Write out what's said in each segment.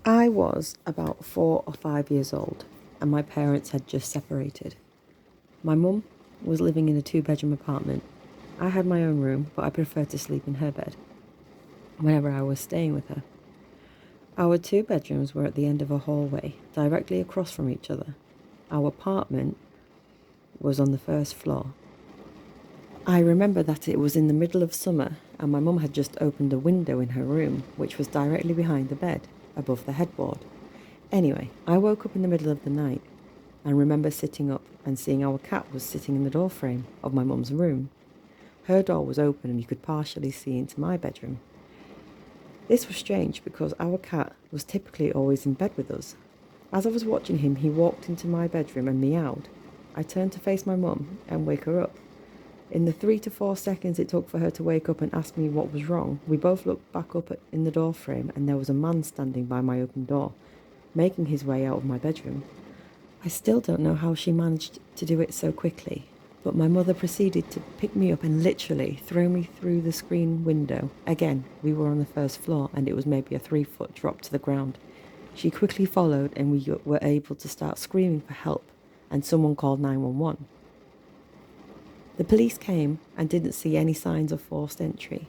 I was about 4 or 5 years old and my parents had just separated. My mum was living in a 2-bedroom apartment. I had my own room, but I preferred to sleep in her bed whenever I was staying with her. Our 2 bedrooms were at the end of a hallway, directly across from each other. Our apartment was on the first floor. I remember that it was in the middle of summer and my mum had just opened a window in her room, which was directly behind the bed, above the headboard. Anyway, I woke up in the middle of the night and remember sitting up and seeing our cat was sitting in the doorframe of my mum's room. Her door was open and you could partially see into my bedroom. This was strange because our cat was typically always in bed with us. As I was watching him, he walked into my bedroom and meowed. I turned to face my mum and wake her up. In the 3 to 4 seconds it took for her to wake up and ask me what was wrong, we both looked back up in the doorframe and there was a man standing by my open door, making his way out of my bedroom. I still don't know how she managed to do it so quickly, but my mother proceeded to pick me up and literally throw me through the screen window. Again, we were on the first floor and it was maybe a 3-foot drop to the ground. She quickly followed and we were able to start screaming for help and someone called 911. The police came and didn't see any signs of forced entry,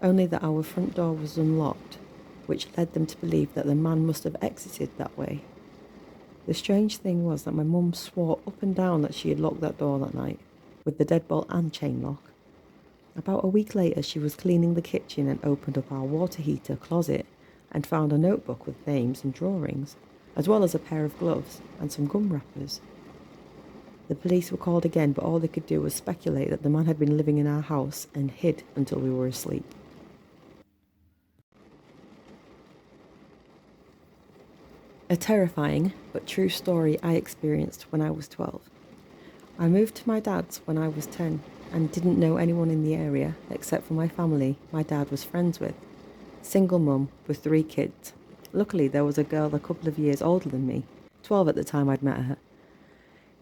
only that our front door was unlocked, which led them to believe that the man must have exited that way. The strange thing was that my mum swore up and down that she had locked that door that night, with the deadbolt and chain lock. About a week later, she was cleaning the kitchen and opened up our water heater closet and found a notebook with names and drawings, as well as a pair of gloves and some gum wrappers. The police were called again, but all they could do was speculate that the man had been living in our house and hid until we were asleep. A terrifying but true story I experienced when I was 12. I moved to my dad's when I was 10 and didn't know anyone in the area except for my family my dad was friends with. Single mum with 3 kids. Luckily there was a girl a couple of years older than me, 12 at the time I'd met her.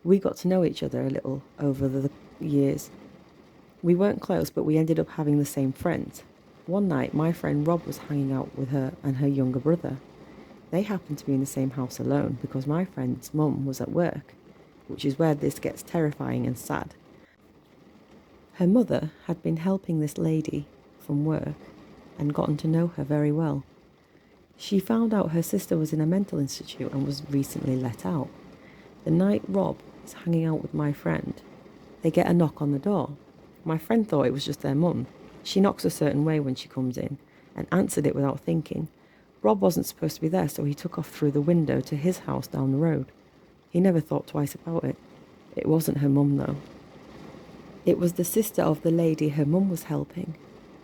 We got to know each other a little over the years. We weren't close, but we ended up having the same friends. One night my friend Rob was hanging out with her and her younger brother. They happened to be in the same house alone because my friend's mum was at work, which is where this gets terrifying and sad. Her mother had been helping this lady from work and gotten to know her very well. She found out her sister was in a mental institute and was recently let out. The night Rob is hanging out with my friend, they get a knock on the door. My friend thought it was just their mum. She knocks a certain way when she comes in and answered it without thinking. Rob wasn't supposed to be there, so he took off through the window to his house down the road. He never thought twice about it. It wasn't her mum, though. It was the sister of the lady her mum was helping,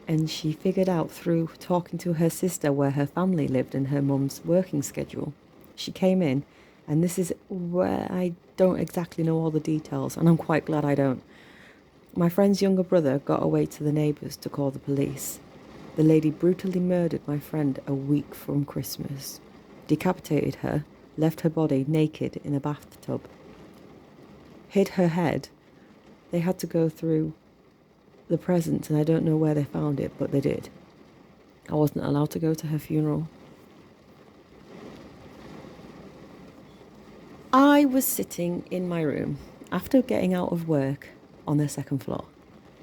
and she figured out through talking to her sister where her family lived and her mum's working schedule. She came in, and this is where I don't exactly know all the details, and I'm quite glad I don't. My friend's younger brother got away to the neighbours to call the police. The lady brutally murdered my friend a week from Christmas, decapitated her, left her body naked in a bathtub, hid her head. They had to go through the presents and I don't know where they found it, but they did. I wasn't allowed to go to her funeral. I was sitting in my room after getting out of work on the second floor.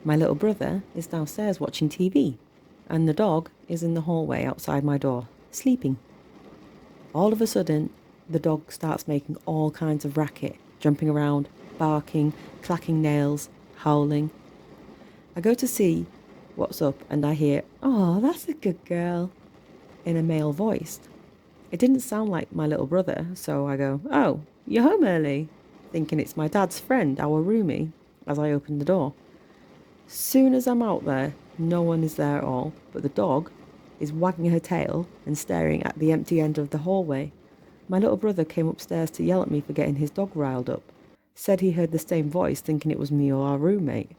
My little brother is downstairs watching TV. And the dog is in the hallway outside my door, sleeping. All of a sudden, the dog starts making all kinds of racket, jumping around, barking, clacking nails, howling. I go to see what's up and I hear, "Oh, that's a good girl," in a male voice. It didn't sound like my little brother, so I go, "Oh, you're home early," thinking it's my dad's friend, our roomie, as I open the door. Soon as I'm out there, no one is there at all, but the dog is wagging her tail and staring at the empty end of the hallway. My little brother came upstairs to yell at me for getting his dog riled up. Said he heard the same voice, thinking it was me or our roommate.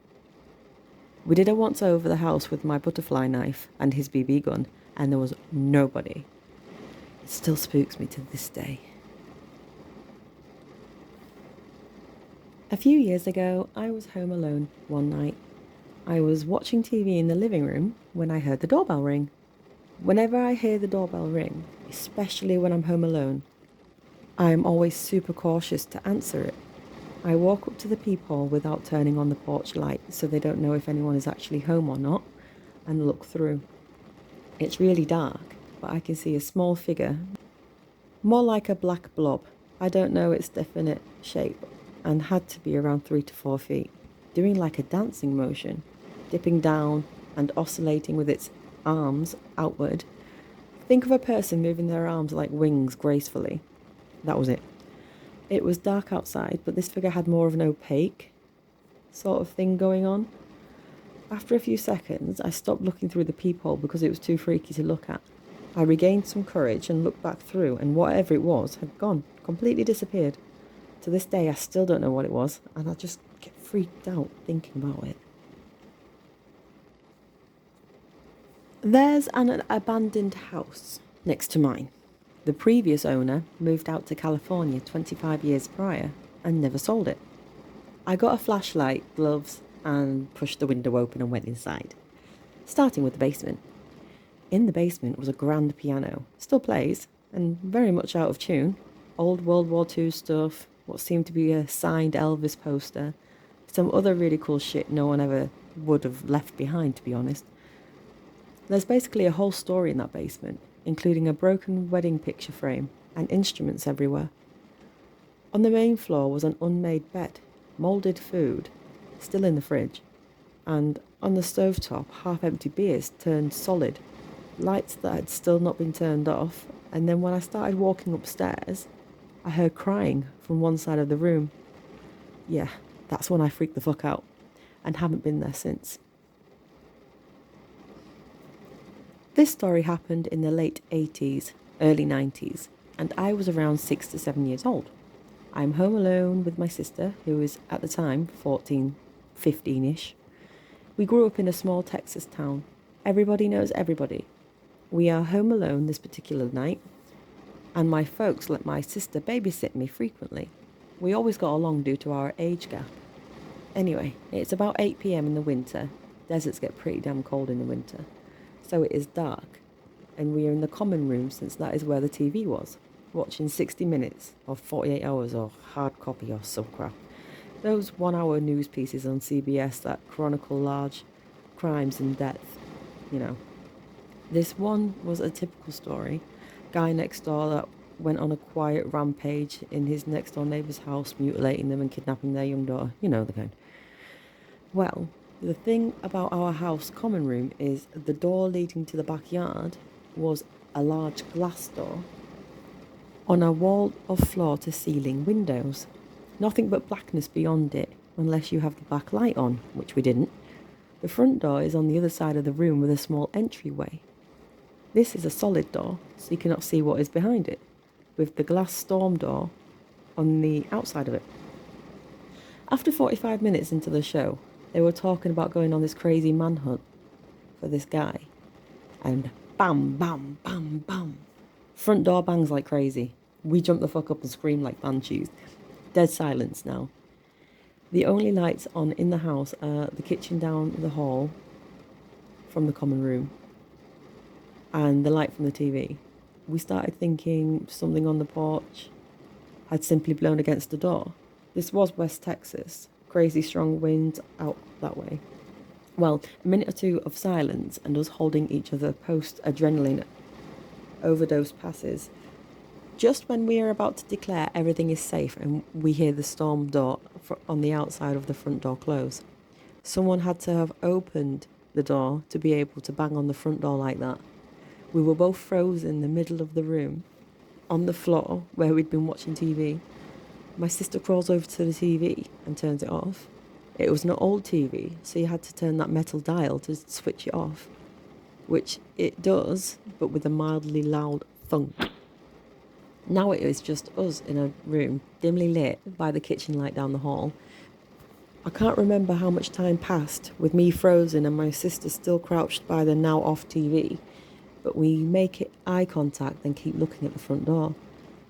We did a once over the house with my butterfly knife and his BB gun, and there was nobody. It still spooks me to this day. A few years ago, I was home alone one night. I was watching TV in the living room when I heard the doorbell ring. Whenever I hear the doorbell ring, especially when I'm home alone, I am always super cautious to answer it. I walk up to the peephole without turning on the porch light so they don't know if anyone is actually home or not, and look through. It's really dark, but I can see a small figure, more like a black blob. I don't know its definite shape, and had to be around 3 to 4 feet, doing like a dancing motion, dipping down and oscillating with its arms outward. Think of a person moving their arms like wings gracefully. That was it. It was dark outside, but this figure had more of an opaque sort of thing going on. After a few seconds, I stopped looking through the peephole because it was too freaky to look at. I regained some courage and looked back through, and whatever it was had gone, completely disappeared. To this day, I still don't know what it was, and I just get freaked out thinking about it. There's an abandoned house next to mine. The previous owner moved out to California 25 years prior and never sold it. I got a flashlight, gloves, and pushed the window open and went inside, starting with the basement. In the basement was a grand piano, still plays, and very much out of tune. Old World War II stuff, what seemed to be a signed Elvis poster, some other really cool shit no one ever would have left behind, to be honest. There's basically a whole story in that basement, including a broken wedding picture frame and instruments everywhere. On the main floor was an unmade bed, moulded food, still in the fridge, and on the stovetop, half-empty beers turned solid, lights that had still not been turned off, and then when I started walking upstairs, I heard crying from one side of the room. Yeah, that's when I freaked the fuck out, and haven't been there since. This story happened in the late 80s, early 90s, and I was around 6 to 7 years old. I'm home alone with my sister, who was at the time 14, 15-ish. We grew up in a small Texas town. Everybody knows everybody. We are home alone this particular night, and my folks let my sister babysit me frequently. We always got along due to our age gap. Anyway, it's about 8 p.m. in the winter. Deserts get pretty damn cold in the winter. So it is dark, and we are in the common room since that is where the TV was, watching 60 Minutes or 48 Hours or Hard Copy or some crap. Those 1-hour news pieces on CBS that chronicle large crimes and death, you know. This one was a typical story. Guy next door that went on a quiet rampage in his next door neighbour's house, mutilating them and kidnapping their young daughter. You know the kind. Well, the thing about our house common room is the door leading to the backyard was a large glass door on a wall of floor-to-ceiling windows. Nothing but blackness beyond it, unless you have the back light on, which we didn't. The front door is on the other side of the room with a small entryway. This is a solid door, so you cannot see what is behind it, with the glass storm door on the outside of it. After 45 minutes into the show, they were talking about going on this crazy manhunt for this guy. And bam, bam, bam, bam. Front door bangs like crazy. We jump the fuck up and scream like banshees. Dead silence now. The only lights on in the house are the kitchen down the hall from the common room and the light from the TV. We started thinking something on the porch had simply blown against the door. This was West Texas. Crazy strong wind out that way. Well, a minute or two of silence and us holding each other post-adrenaline overdose passes. Just when we are about to declare everything is safe and we hear the storm door on the outside of the front door close. Someone had to have opened the door to be able to bang on the front door like that. We were both frozen in the middle of the room, on the floor where we'd been watching TV. My sister crawls over to the TV and turns it off. It was an old TV, so you had to turn that metal dial to switch it off, which it does, but with a mildly loud thunk. Now it is just us in a room, dimly lit by the kitchen light down the hall. I can't remember how much time passed, with me frozen and my sister still crouched by the now off TV, but we make it eye contact and keep looking at the front door.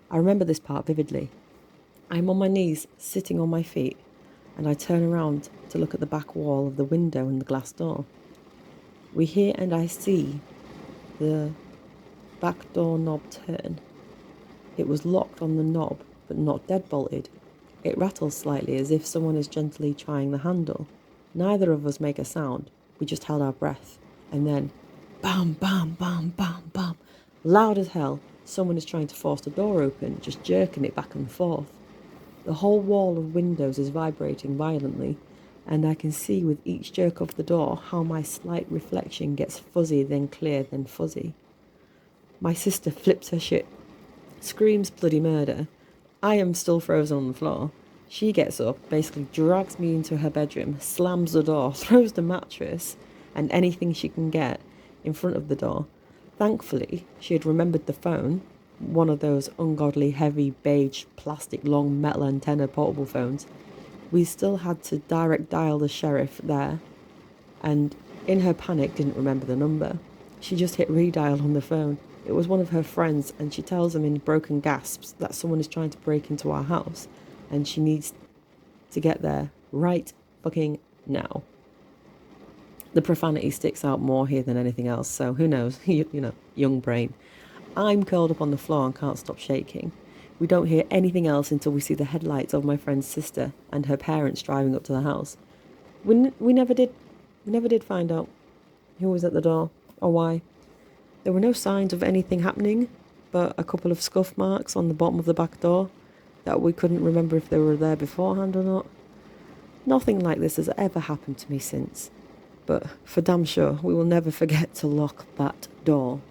I remember this part vividly. I'm on my knees, sitting on my feet, and I turn around to look at the back wall of the window and the glass door. We hear and I see the back door knob turn. It was locked on the knob, but not deadbolted. It rattled slightly as if someone is gently trying the handle. Neither of us make a sound. We just held our breath. And then, bam, bam, bam, bam, bam. Loud as hell, someone is trying to force the door open, just jerking it back and forth. The whole wall of windows is vibrating violently, and I can see with each jerk of the door how my slight reflection gets fuzzy, then clear, then fuzzy. My sister flips her shit, screams bloody murder. I am still frozen on the floor. She gets up, basically drags me into her bedroom, slams the door, throws the mattress and anything she can get in front of the door. Thankfully, she had remembered the phone, one of those ungodly heavy beige plastic long metal antenna portable phones. We still had to direct dial the sheriff there, and in her panic didn't remember the number. She just hit redial on the phone. It was one of her friends, and she tells him in broken gasps that someone is trying to break into our house and she needs to get there right fucking now. The profanity sticks out more here than anything else, so who knows? you know, young brain. I'm curled up on the floor and can't stop shaking. We don't hear anything else until we see the headlights of my friend's sister and her parents driving up to the house. We never did find out who was at the door or why. There were no signs of anything happening, but a couple of scuff marks on the bottom of the back door that we couldn't remember if they were there beforehand or not. Nothing like this has ever happened to me since, but for damn sure we will never forget to lock that door.